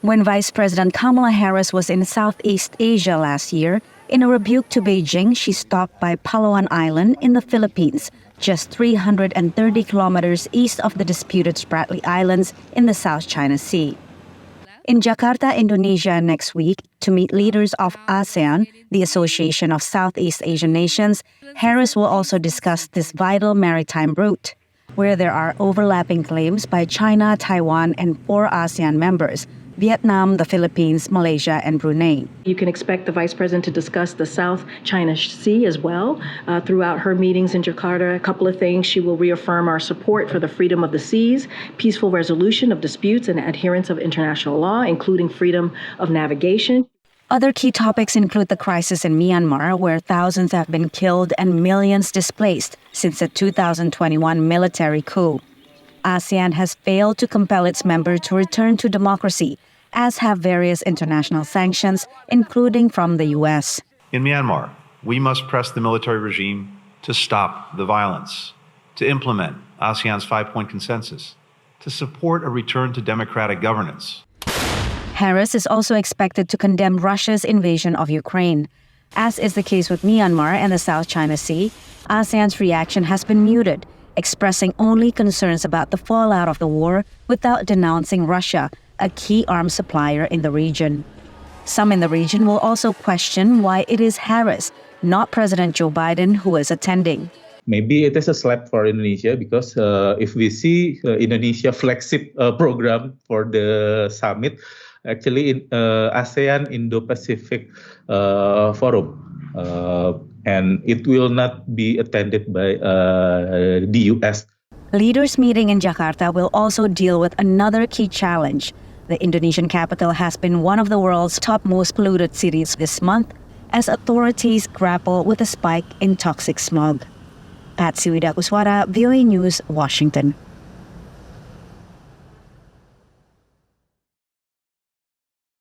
When Vice President Kamala Harris was in Southeast Asia last year, in a rebuke to Beijing, she stopped by Palawan Island in the Philippines, just 330 kilometers east of the disputed Spratly Islands in the South China Sea. In Jakarta, Indonesia next week, to meet leaders of ASEAN, the Association of Southeast Asian Nations, Harris will also discuss this vital maritime route, where there are overlapping claims by China, Taiwan, and 4 ASEAN members: Vietnam, the Philippines, Malaysia, and Brunei. You can expect the Vice President to discuss the South China Sea as well. Throughout her meetings in Jakarta, a couple of things. She will reaffirm our support for the freedom of the seas, peaceful resolution of disputes, and adherence of international law, including freedom of navigation. Other key topics include the crisis in Myanmar, where thousands have been killed and millions displaced since the 2021 military coup. ASEAN has failed to compel its members to return to democracy, as have various international sanctions, including from the U.S. In Myanmar, we must press the military regime to stop the violence, to implement ASEAN's 5-point consensus, to support a return to democratic governance. Harris is also expected to condemn Russia's invasion of Ukraine. As is the case with Myanmar and the South China Sea, ASEAN's reaction has been muted, expressing only concerns about the fallout of the war without denouncing Russia, a key arms supplier in the region. Some in the region will also question why it is Harris, not President Joe Biden, who is attending. Maybe it is a slap for Indonesia because if we see Indonesia flagship program for the summit, actually in ASEAN Indo-Pacific Forum, and it will not be attended by the U.S. Leaders meeting in Jakarta will also deal with another key challenge. The Indonesian capital has been one of the world's top most polluted cities this month as authorities grapple with a spike in toxic smog. Patsy, Widakuswara, VOANews, Washington.